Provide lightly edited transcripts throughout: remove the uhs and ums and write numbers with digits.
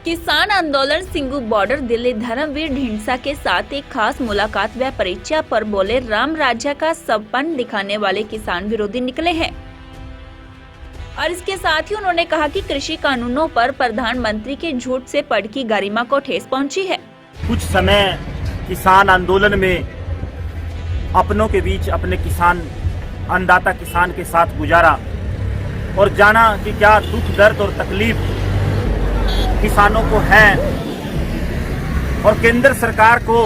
किसान आंदोलन सिंगू बॉर्डर दिल्ली धर्मवीर ढींढसा के साथ एक खास मुलाकात व परिचय पर बोले राम राज्य का सपन दिखाने वाले किसान विरोधी निकले हैं। और इसके साथ ही उन्होंने कहा कि कृषि कानूनों पर प्रधानमंत्री के झूठ से पद की गरिमा को ठेस पहुंची है। कुछ समय किसान आंदोलन में अपनों के बीच अपने किसान अन्नदाता किसान के साथ गुजारा और जाना कि क्या दुख दर्द और तकलीफ किसानों को है और केंद्र सरकार को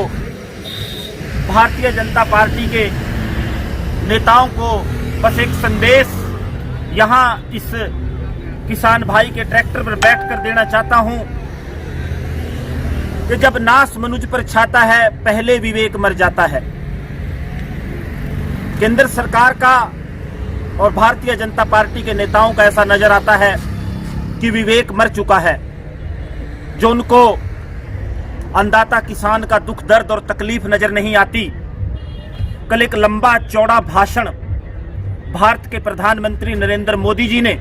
भारतीय जनता पार्टी के नेताओं को बस एक संदेश यहाँ इस किसान भाई के ट्रैक्टर पर बैठकर देना चाहता हूँ कि जब नाश मनुज पर छाता है पहले विवेक मर जाता है। केंद्र सरकार का और भारतीय जनता पार्टी के नेताओं का ऐसा नजर आता है कि विवेक मर चुका है। जो उनको अन्नदाता किसान का दुख दर्द और तकलीफ नजर नहीं आती। कल एक लंबा चौड़ा भाषण भारत के प्रधानमंत्री नरेंद्र मोदी जी ने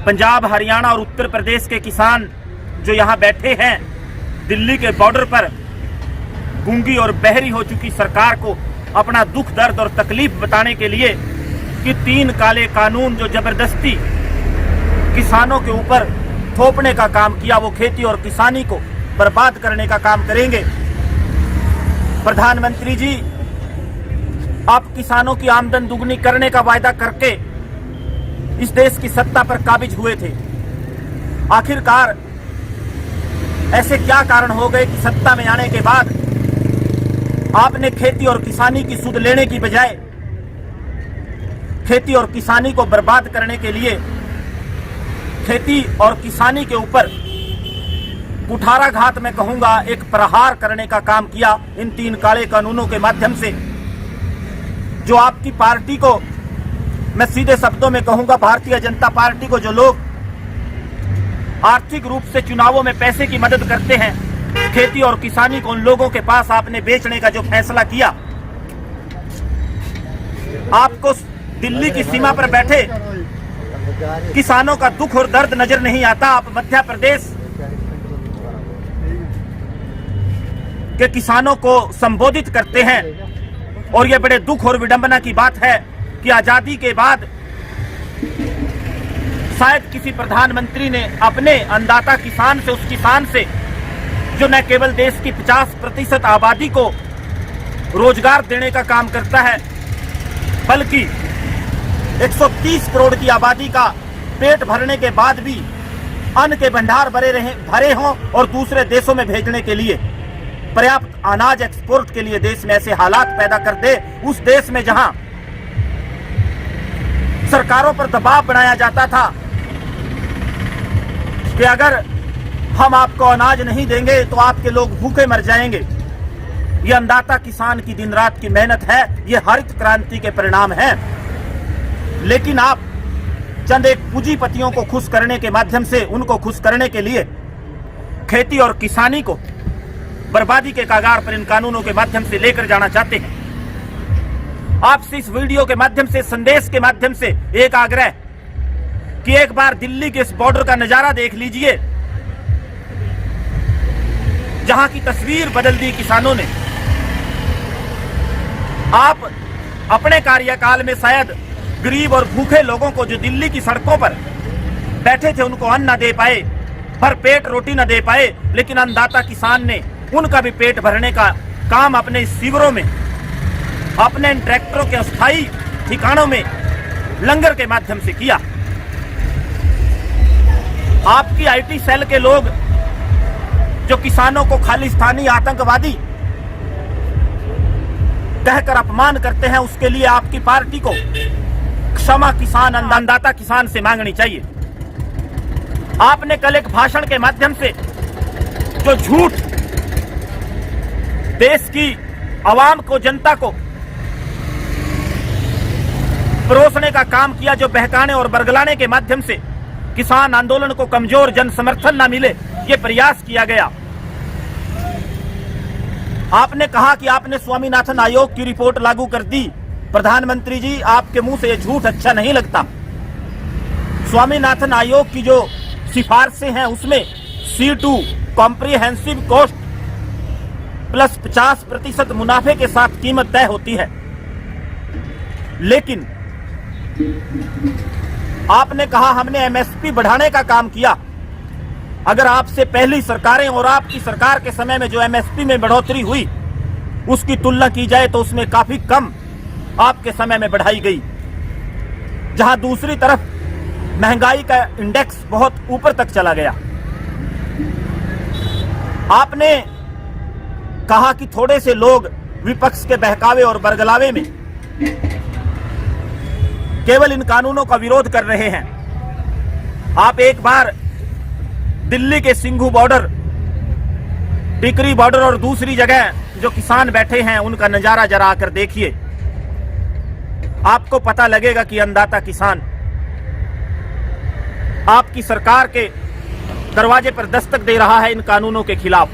पंजाब, हरियाणा और उत्तर प्रदेश के किसान जो यहाँ बैठे हैं दिल्ली के बॉर्डर पर, गूंगी और बहरी हो चुकी सरकार को अपना दुख दर्द और तकलीफ बताने के लिए कि 3 काले कानून जो जबरदस्ती किसानों के ऊपर थोपने का काम किया वो खेती और किसानी को बर्बाद करने का काम करेंगे। प्रधानमंत्री जी, आप किसानों की आमदन दुगनी करने का वायदा करके इस देश की सत्ता पर काबिज हुए थे। आखिरकार ऐसे क्या कारण हो गए कि सत्ता में आने के बाद आपने खेती और किसानी की सुध लेने की बजाय खेती और किसानी को बर्बाद करने के लिए खेती और किसानी के ऊपर कुठाराघात में कहूंगा एक प्रहार करने का काम किया इन 3 काले कानूनों के माध्यम से। जो आपकी पार्टी को, मैं सीधे शब्दों में कहूंगा, भारतीय जनता पार्टी को जो लोग आर्थिक रूप से चुनावों में पैसे की मदद करते हैं, खेती और किसानी को उन लोगों के पास आपने बेचने का जो फैसला किया, आपको दिल्ली की सीमा पर बैठे किसानों का दुख और दर्द नजर नहीं आता। आप मध्य प्रदेश के किसानों को संबोधित करते हैं और यह बड़े दुख और विडंबना की बात है कि आजादी के बाद शायद किसी प्रधानमंत्री ने अपने अन्नदाता किसान से, उस किसान से जो न केवल देश की 50% आबादी को रोजगार देने का काम करता है बल्कि 130 करोड़ की आबादी का पेट भरने के बाद भी अन्न के भंडार भरे हों और दूसरे देशों में भेजने के लिए पर्याप्त अनाज एक्सपोर्ट के लिए देश में ऐसे हालात पैदा कर दे, उस देश में जहां सरकारों पर दबाव बनाया जाता था कि अगर हम आपको अनाज नहीं देंगे तो आपके लोग भूखे मर जाएंगे। ये अन्नदाता किसान की दिन रात की मेहनत है, ये हरित क्रांति के परिणाम है। लेकिन आप चंद एक पूंजीपतियों को खुश करने के माध्यम से, उनको खुश करने के लिए खेती और किसानी को बर्बादी के कगार पर इन कानूनों के माध्यम से लेकर जाना चाहते हैं। आपसे इस वीडियो के माध्यम से, संदेश के माध्यम से एक आग्रह कि एक बार दिल्ली के इस बॉर्डर का नजारा देख लीजिए जहां की तस्वीर बदल दी किसानों ने। आप अपने कार्यकाल में शायद गरीब और भूखे लोगों को जो दिल्ली की सड़कों पर बैठे थे उनको अन्न न दे पाए, भर पेट रोटी न दे पाए, लेकिन अन्नदाता किसान ने उनका भी पेट भरने का काम अपने शिविरों में, अपने ट्रैक्टरों के अस्थायी ठिकानों में लंगर के माध्यम से किया। आपकी आईटी सेल के लोग जो किसानों को खालिस्तानी आतंकवादी कहकर अपमान करते हैं, उसके लिए आपकी पार्टी को क्षमा किसान, अन्नदाता किसान से मांगनी चाहिए। आपने कल एक भाषण के माध्यम से जो झूठ देश की आवाम को, जनता को परोसने का काम किया, जो बहकाने और बरगलाने के माध्यम से किसान आंदोलन को कमजोर जन समर्थन न मिले, ये प्रयास किया गया। आपने कहा कि आपने स्वामीनाथन आयोग की रिपोर्ट लागू कर दी। प्रधानमंत्री जी, आपके मुंह से ये झूठ अच्छा नहीं लगता। स्वामीनाथन आयोग की जो सिफारिशें हैं उसमें C2 कॉम्प्रिहेंसिव कॉस्ट प्लस 50% मुनाफे के साथ कीमत तय होती है। लेकिन आपने कहा हमने MSP बढ़ाने का काम किया। अगर आपसे पहली सरकारें और आपकी सरकार के समय में जो MSP में बढ़ोतरी हुई उसकी तुलना की जाए तो उसमें काफी कम आपके समय में बढ़ाई गई, जहां दूसरी तरफ महंगाई का इंडेक्स बहुत ऊपर तक चला गया। आपने कहा कि थोड़े से लोग विपक्ष के बहकावे और बरगलावे में केवल इन कानूनों का विरोध कर रहे हैं। आप एक बार दिल्ली के सिंघू बॉर्डर, टिकरी बॉर्डर और दूसरी जगह जो किसान बैठे हैं उनका नजारा जरा आकर देखिए। आपको पता लगेगा कि अन्नदाता किसान आपकी सरकार के दरवाजे पर दस्तक दे रहा है इन कानूनों के खिलाफ।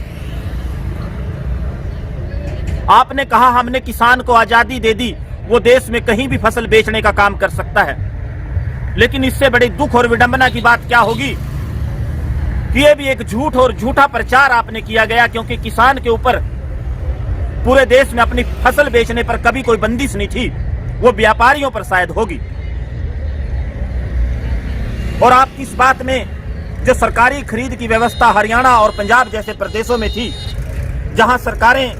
आपने कहा हमने किसान को आजादी दे दी, वो देश में कहीं भी फसल बेचने का काम कर सकता है। लेकिन इससे बड़े दुख और विडंबना की बात क्या होगी कि ये भी एक झूठ और झूठा प्रचार आपने किया गया, क्योंकि किसान के ऊपर पूरे देश में अपनी फसल बेचने पर कभी कोई बंदिश नहीं थी, वो व्यापारियों पर शायद होगी। और आप इस बात में जो सरकारी खरीद की व्यवस्था हरियाणा और पंजाब जैसे प्रदेशों में थी, जहां सरकारें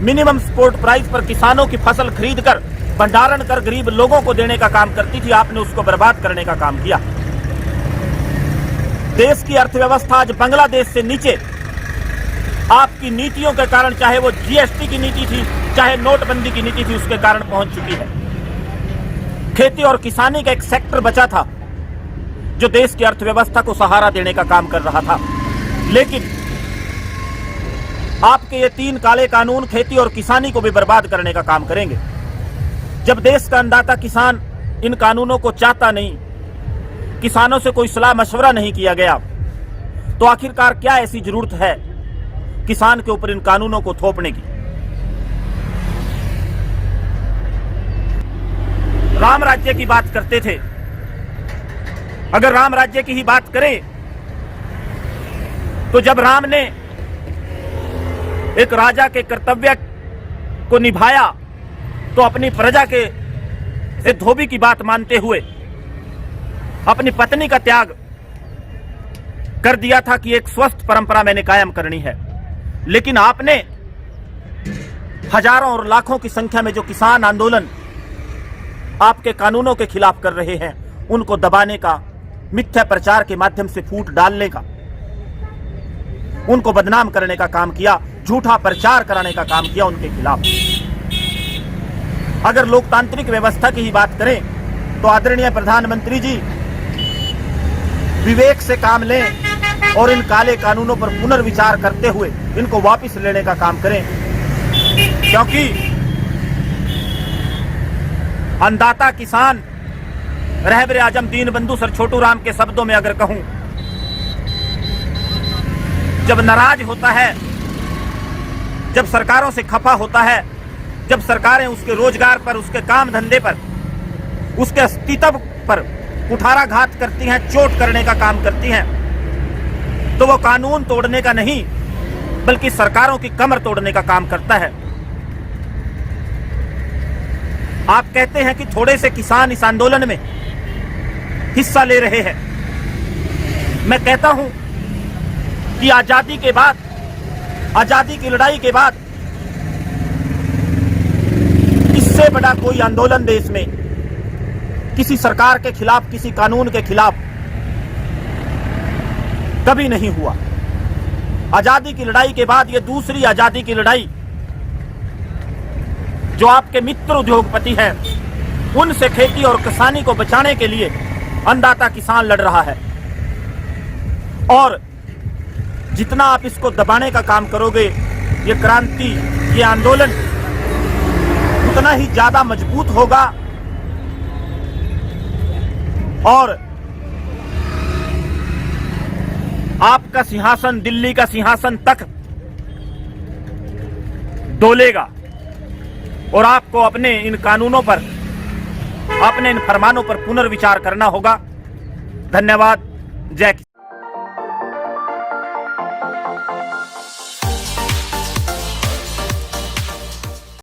मिनिमम सपोर्ट प्राइस पर किसानों की फसल खरीदकर भंडारण कर गरीब लोगों को देने का काम करती थी, आपने उसको बर्बाद करने का काम किया। देश की अर्थव्यवस्था आज बांग्लादेश से नीचे आपकी नीतियों के कारण, चाहे वो GST की नीति थी, चाहे नोटबंदी की नीति थी, उसके कारण पहुंच चुकी है। खेती और किसानी का एक सेक्टर बचा था जो देश की अर्थव्यवस्था को सहारा देने का काम कर रहा था। लेकिन आपके ये 3 काले कानून खेती और किसानी को भी बर्बाद करने का काम करेंगे। जब देश का अन्नदाता किसान इन कानूनों को चाहता नहीं, किसानों से कोई सलाह मशवरा नहीं किया गया, तो आखिरकार क्या ऐसी जरूरत है किसान के ऊपर इन कानूनों को थोपने की। राम राज्य की बात करते थे। अगर राम राज्य की ही बात करें तो जब राम ने एक राजा के कर्तव्य को निभाया तो अपनी प्रजा के धोबी की बात मानते हुए अपनी पत्नी का त्याग कर दिया था कि एक स्वस्थ परंपरा मैंने कायम करनी है। लेकिन आपने हजारों और लाखों की संख्या में जो किसान आंदोलन आपके कानूनों के खिलाफ कर रहे हैं, उनको दबाने का, मिथ्या प्रचार के माध्यम से फूट डालने का, उनको बदनाम करने का काम किया, झूठा प्रचार कराने का काम किया उनके खिलाफ। अगर लोकतांत्रिक व्यवस्था की ही बात करें तो आदरणीय प्रधानमंत्री जी विवेक से काम लें और इन काले कानूनों पर पुनर्विचार करते हुए इनको वापस लेने का काम करें, क्योंकि अन्नदाता किसान रहबर आजम दीन बंधु सर छोटू राम के शब्दों में अगर कहूं, जब नाराज होता है, जब सरकारों से खफा होता है, जब सरकारें उसके रोजगार पर, उसके काम धंधे पर, उसके अस्तित्व पर कुठाराघात करती हैं, चोट करने का काम करती हैं, तो वो कानून तोड़ने का नहीं बल्कि सरकारों की कमर तोड़ने का काम करता है। आप कहते हैं कि थोड़े से किसान इस आंदोलन में हिस्सा ले रहे हैं। मैं कहता हूं कि आजादी के बाद, आजादी की लड़ाई के बाद इससे बड़ा कोई आंदोलन देश में किसी सरकार के खिलाफ, किसी कानून के खिलाफ कभी नहीं हुआ। आजादी की लड़ाई के बाद ये दूसरी आजादी की लड़ाई जो आपके मित्र उद्योगपति हैं उनसे खेती और किसानी को बचाने के लिए अन्नदाता किसान लड़ रहा है। और जितना आप इसको दबाने का काम करोगे, ये क्रांति, ये आंदोलन उतना ही ज्यादा मजबूत होगा और आपका सिंहासन, दिल्ली का सिंहासन तक डोलेगा और आपको अपने इन कानूनों पर, अपने इन फरमानों पर पुनर्विचार करना होगा। धन्यवाद। जय